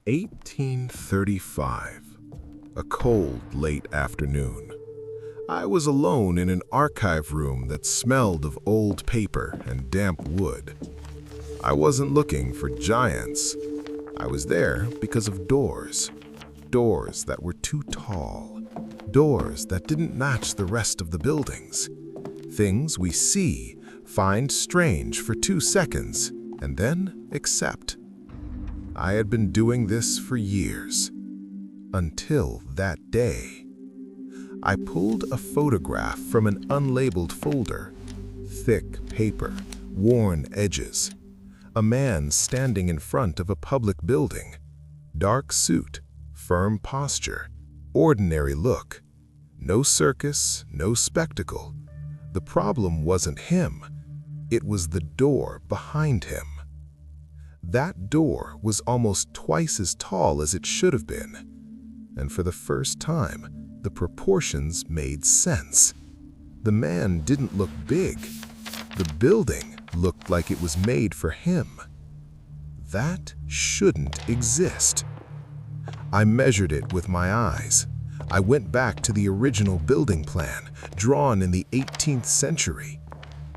1835. A cold, late afternoon. I was alone in an archive room that smelled of old paper and damp wood. I wasn't looking for giants. I was there because of doors. Doors that were too tall. Doors that didn't match the rest of the buildings. Things we see, find strange for 2 seconds, and then accept. I had been doing this for years. Until that day. I pulled a photograph from an unlabeled folder. Thick paper, worn edges. A man standing in front of a public building. Dark suit, firm posture, ordinary look. No circus, no spectacle. The problem wasn't him. It was the door behind him. That door was almost twice as tall as it should have been. And for the first time, the proportions made sense. The man didn't look big. The building looked like it was made for him. That shouldn't exist. I measured it with my eyes. I went back to the original building plan, drawn in the 18th century.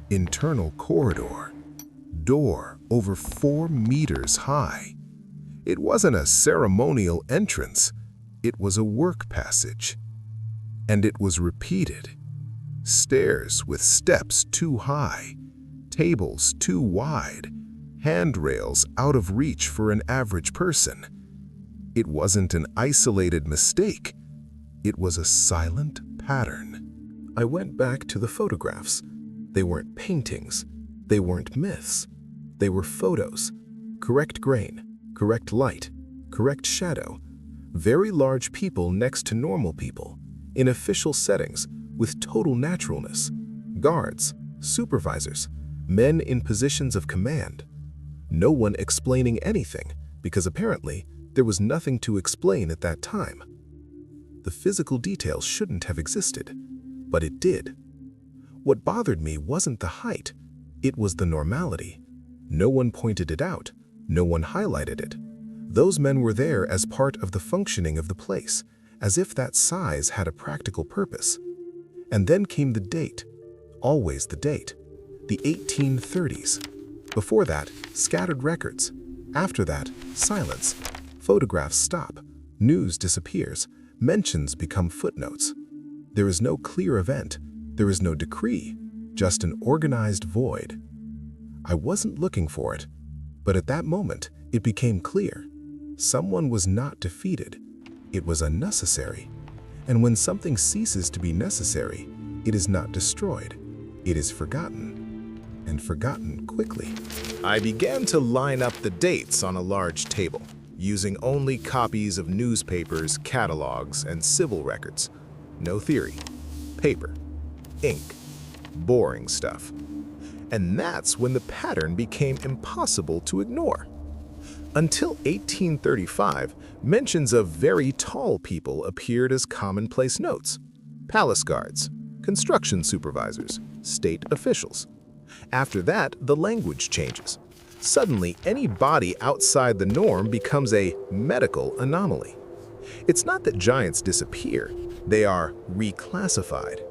Internal corridor. Door over 4 meters high. It wasn't a ceremonial entrance. It was a work passage. And it was repeated. Stairs with steps too high. Tables too wide. Handrails out of reach for an average person. It wasn't an isolated mistake. It was a silent pattern. I went back to the photographs. They weren't paintings. They weren't myths. They were photos. Correct grain, correct light, correct shadow. Very large people next to normal people, in official settings, with total naturalness. Guards, supervisors, men in positions of command. No one explaining anything, because apparently there was nothing to explain at that time. The physical details shouldn't have existed, but it did. What bothered me wasn't the height, it was the normality. No one pointed it out, no one highlighted it. Those men were there as part of the functioning of the place, as if that size had a practical purpose. And then came the date, always the date, the 1830s. Before that, scattered records. After that, silence. Photographs stop, news disappears, mentions become footnotes. There is no clear event, there is no decree, just an organized void. I wasn't looking for it, but at that moment, it became clear. Someone was not defeated. It was unnecessary. And when something ceases to be necessary, it is not destroyed. It is forgotten, and forgotten quickly. I began to line up the dates on a large table, using only copies of newspapers, catalogs, and civil records. No theory. Paper. Ink. Boring stuff. And that's when the pattern became impossible to ignore. Until 1835, mentions of very tall people appeared as commonplace notes. Palace guards, construction supervisors, state officials. After that, the language changes. Suddenly, any body outside the norm becomes a medical anomaly. It's not that giants disappear, they are reclassified.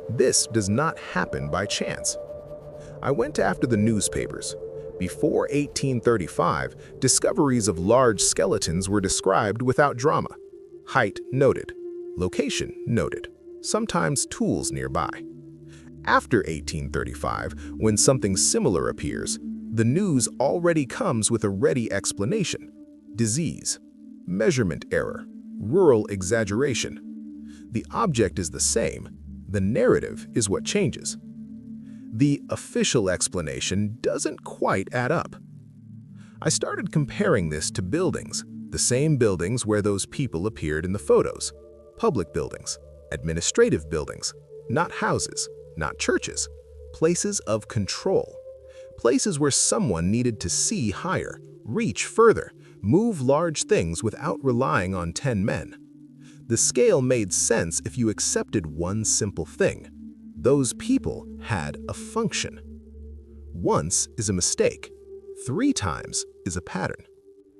This does not happen by chance. I went after the newspapers. Before 1835, discoveries of large skeletons were described without drama. Height noted, location noted, sometimes tools nearby. After 1835, when something similar appears, the news already comes with a ready explanation. Disease, measurement error, rural exaggeration. The object is the same, the narrative is what changes. The official explanation doesn't quite add up. I started comparing this to buildings, the same buildings where those people appeared in the photos. Public buildings, administrative buildings, not houses, not churches, places of control. Places where someone needed to see higher, reach further, move large things without relying on 10 men. The scale made sense if you accepted one simple thing. Those people had a function. Once is a mistake. 3 times is a pattern.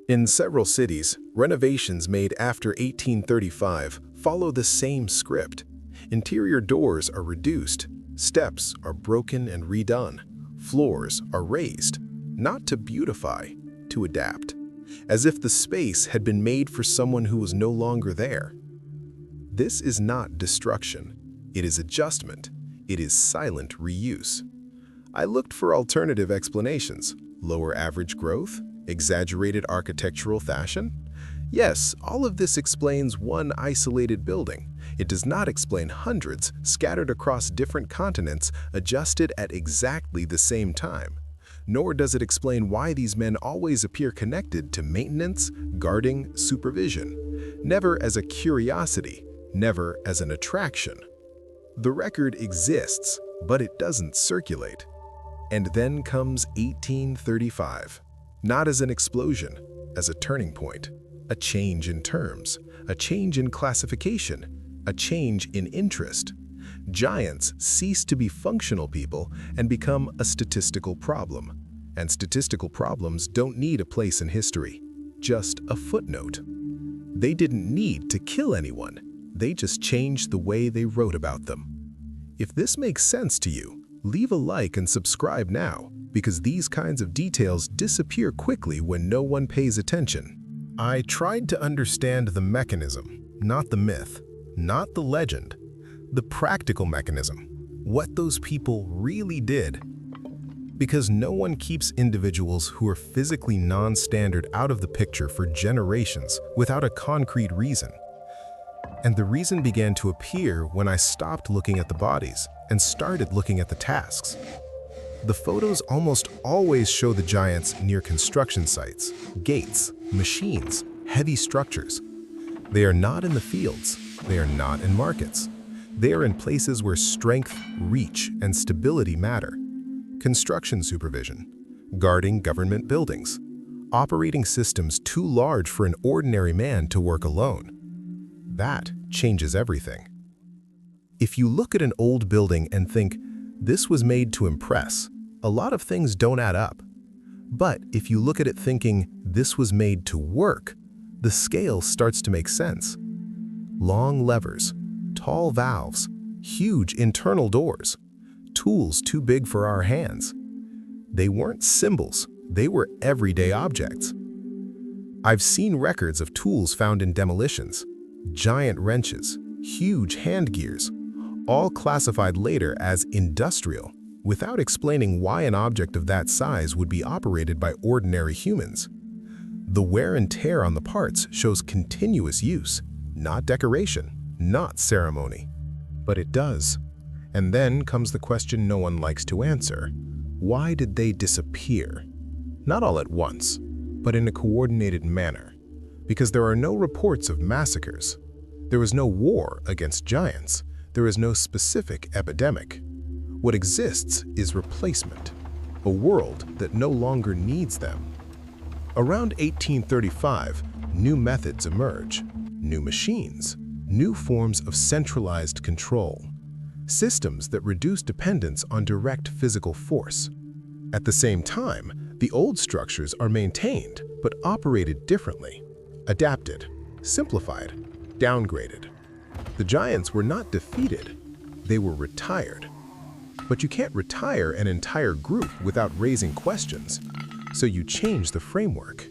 In several cities, renovations made after 1835 follow the same script. Interior doors are reduced, steps are broken and redone, floors are raised, not to beautify, to adapt, as if the space had been made for someone who was no longer there. This is not destruction, it is adjustment, it is silent reuse. I looked for alternative explanations: lower average growth, exaggerated architectural fashion. Yes, all of this explains one isolated building. It does not explain hundreds scattered across different continents, adjusted at exactly the same time. Nor does it explain why these men always appear connected to maintenance, guarding, supervision. Never as a curiosity, never as an attraction. The record exists, but it doesn't circulate. And then comes 1835. Not as an explosion, as a turning point. A change in terms, a change in classification, a change in interest. Giants cease to be functional people and become a statistical problem. And statistical problems don't need a place in history, just a footnote. They didn't need to kill anyone, they just changed the way they wrote about them. If this makes sense to you, leave a like and subscribe now, because these kinds of details disappear quickly when no one pays attention. I tried to understand the mechanism, not the myth, not the legend, the practical mechanism, what those people really did. Because no one keeps individuals who are physically non-standard out of the picture for generations without a concrete reason. And the reason began to appear when I stopped looking at the bodies and started looking at the tasks. The photos almost always show the giants near construction sites, gates, machines, heavy structures. They are not in the fields, they are not in markets. They are in places where strength, reach, and stability matter. Construction supervision, guarding government buildings, operating systems too large for an ordinary man to work alone. That changes everything. If you look at an old building and think, this was made to impress, a lot of things don't add up. But if you look at it thinking, this was made to work, the scale starts to make sense. Long levers, tall valves, huge internal doors, tools too big for our hands. They weren't symbols, they were everyday objects. I've seen records of tools found in demolitions, giant wrenches, huge hand gears, all classified later as industrial, without explaining why an object of that size would be operated by ordinary humans. The wear and tear on the parts shows continuous use, not decoration, not ceremony. But it does. And then comes the question no one likes to answer. Why did they disappear? Not all at once, but in a coordinated manner. Because there are no reports of massacres. There was no war against giants. There is no specific epidemic. What exists is replacement, a world that no longer needs them. Around 1835, new methods emerge, new machines, new forms of centralized control, systems that reduce dependence on direct physical force. At the same time, the old structures are maintained but operated differently, adapted, simplified, downgraded. The giants were not defeated, they were retired. But you can't retire an entire group without raising questions, so you change the framework.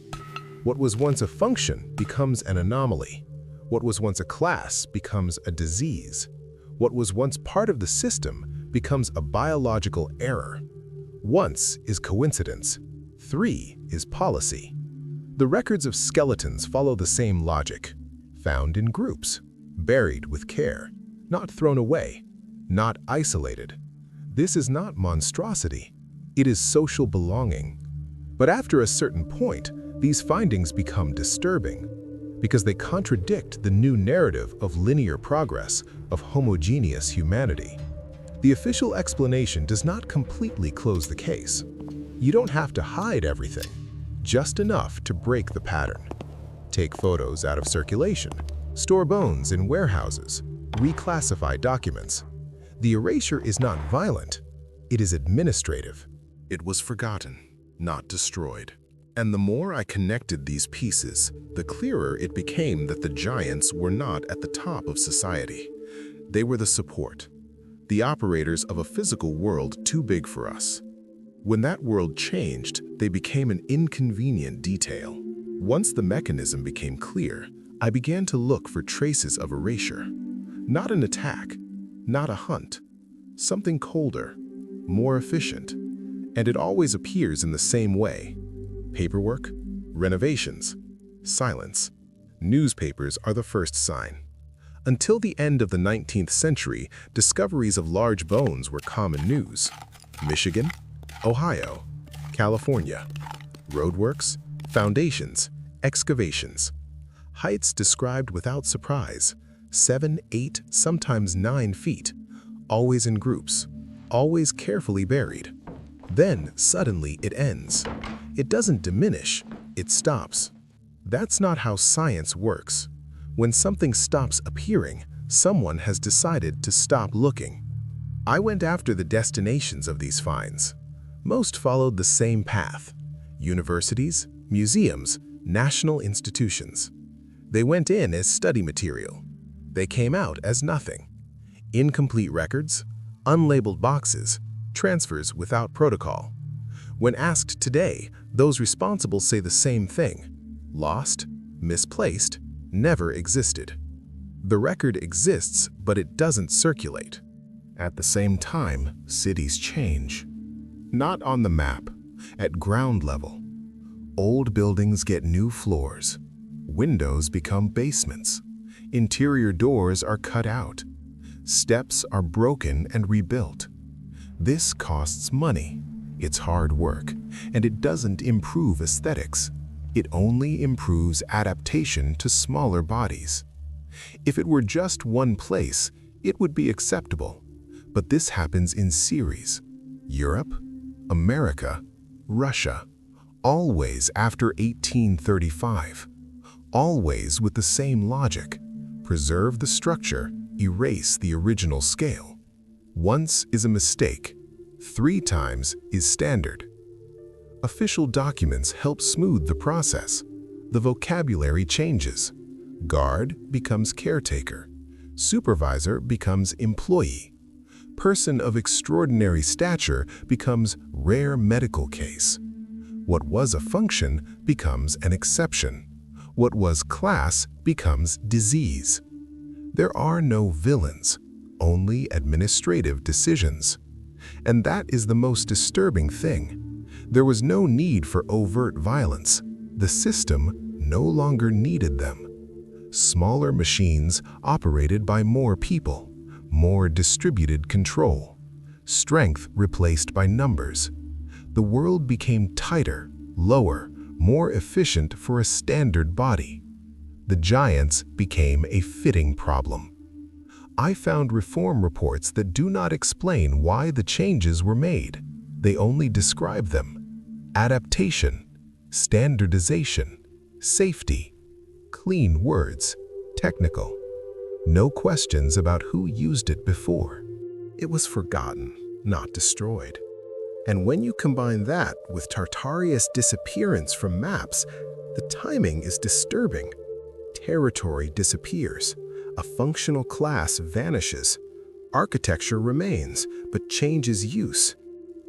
What was once a function becomes an anomaly. What was once a class becomes a disease. What was once part of the system becomes a biological error. Once is coincidence, 3 is policy. The records of skeletons follow the same logic, found in groups, buried with care, not thrown away, not isolated. This is not monstrosity, it is social belonging. But after a certain point, these findings become disturbing because they contradict the new narrative of linear progress, of homogeneous humanity. The official explanation does not completely close the case. You don't have to hide everything, just enough to break the pattern. Take photos out of circulation, store bones in warehouses, reclassify documents. The erasure is not violent, it is administrative. It was forgotten, not destroyed. And the more I connected these pieces, the clearer it became that the giants were not at the top of society. They were the support, the operators of a physical world too big for us. When that world changed, they became an inconvenient detail. Once the mechanism became clear, I began to look for traces of erasure. Not an attack, not a hunt. Something colder, more efficient. And it always appears in the same way. Paperwork, renovations, silence. Newspapers are the first sign. Until the end of the 19th century, discoveries of large bones were common news. Michigan, Ohio, California. Roadworks, foundations, excavations. Heights described without surprise, 7, 8, sometimes 9 feet, always in groups, always carefully buried. Then, suddenly, it ends. It doesn't diminish, it stops. That's not how science works. When something stops appearing, someone has decided to stop looking. I went after the destinations of these finds. Most followed the same path: universities, museums, national institutions. They went in as study material. They came out as nothing. Incomplete records, unlabeled boxes, transfers without protocol. When asked today, those responsible say the same thing: lost, misplaced, never existed. The record exists, but it doesn't circulate. At the same time, cities change. Not on the map, at ground level. Old buildings get new floors. Windows become basements. Interior doors are cut out. Steps are broken and rebuilt. This costs money. It's hard work, and it doesn't improve aesthetics. It only improves adaptation to smaller bodies. If it were just one place, it would be acceptable. But this happens in series. Europe, America, Russia, always after 1835. Always with the same logic. Preserve the structure, erase the original scale. Once is a mistake. 3 times is standard. Official documents help smooth the process. The vocabulary changes. Guard becomes caretaker. Supervisor becomes employee. Person of extraordinary stature becomes rare medical case. What was a function becomes an exception. What was class becomes disease. There are no villains, only administrative decisions. And that is the most disturbing thing. There was no need for overt violence. The system no longer needed them. Smaller machines operated by more people, more distributed control. Strength replaced by numbers. The world became tighter, lower, more efficient for a standard body. The giants became a fitting problem. I found reform reports that do not explain why the changes were made. They only describe them. Adaptation, standardization, safety, clean words, technical. No questions about who used it before. It was forgotten, not destroyed. And when you combine that with Tartaria's disappearance from maps, the timing is disturbing. Territory disappears. A functional class vanishes. Architecture remains, but changes use.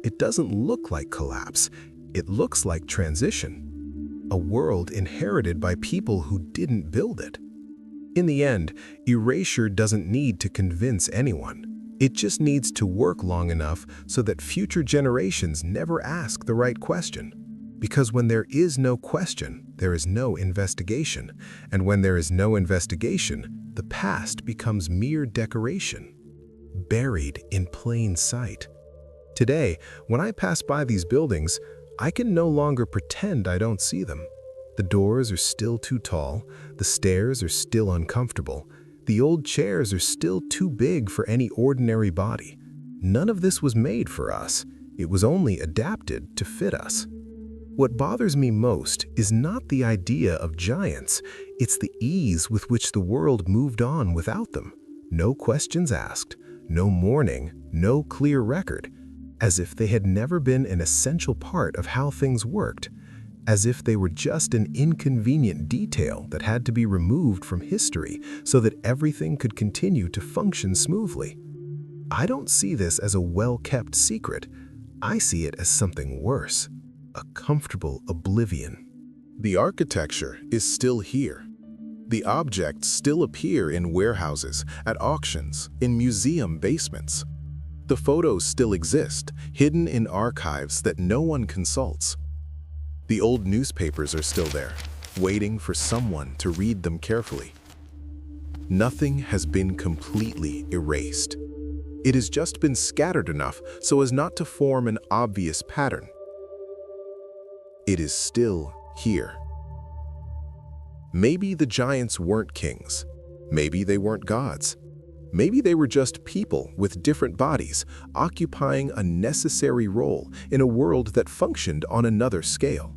It doesn't look like collapse. It looks like transition. A world inherited by people who didn't build it. In the end, erasure doesn't need to convince anyone. It just needs to work long enough so that future generations never ask the right question. Because when there is no question, there is no investigation. And when there is no investigation, the past becomes mere decoration, buried in plain sight. Today, when I pass by these buildings, I can no longer pretend I don't see them. The doors are still too tall, the stairs are still uncomfortable, the old chairs are still too big for any ordinary body. None of this was made for us. It was only adapted to fit us. What bothers me most is not the idea of giants, it's the ease with which the world moved on without them. No questions asked, no mourning, no clear record, as if they had never been an essential part of how things worked. as if they were just an inconvenient detail that had to be removed from history so that everything could continue to function smoothly. I don't see this as a well-kept secret. I see it as something worse, a comfortable oblivion. The architecture is still here. The objects still appear in warehouses, at auctions, in museum basements. The photos still exist, hidden in archives that no one consults. The old newspapers are still there, waiting for someone to read them carefully. Nothing has been completely erased. It has just been scattered enough so as not to form an obvious pattern. It is still here. Maybe the giants weren't kings. Maybe they weren't gods. Maybe they were just people with different bodies, occupying a necessary role in a world that functioned on another scale.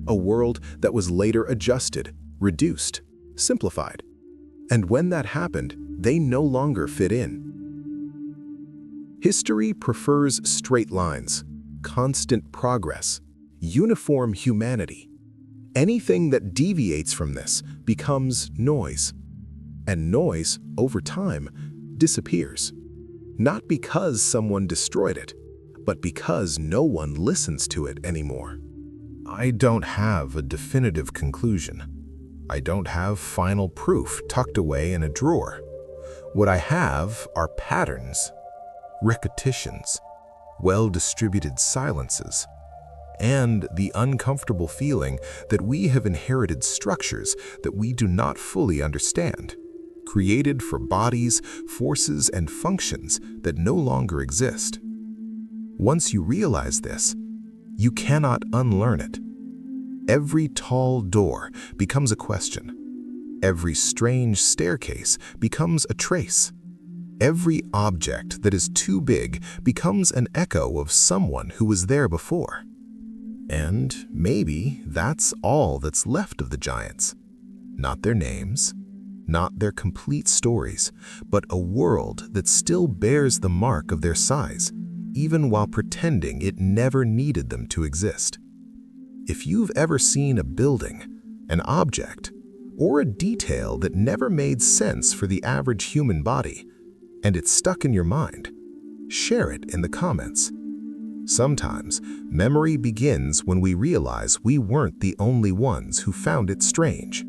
A world that was later adjusted, reduced, simplified. And when that happened, they no longer fit in. History prefers straight lines, constant progress, uniform humanity. Anything that deviates from this becomes noise. And noise, over time, disappears. Not because someone destroyed it, but because no one listens to it anymore. I don't have a definitive conclusion. I don't have final proof tucked away in a drawer. What I have are patterns, repetitions, well-distributed silences, and the uncomfortable feeling that we have inherited structures that we do not fully understand, created for bodies, forces, and functions that no longer exist. Once you realize this, you cannot unlearn it. Every tall door becomes a question. Every strange staircase becomes a trace. Every object that is too big becomes an echo of someone who was there before. And maybe that's all that's left of the giants. Not their names, not their complete stories, but a world that still bears the mark of their size, even while pretending it never needed them to exist. If you've ever seen a building, an object, or a detail that never made sense for the average human body, and it's stuck in your mind, share it in the comments. Sometimes, memory begins when we realize we weren't the only ones who found it strange.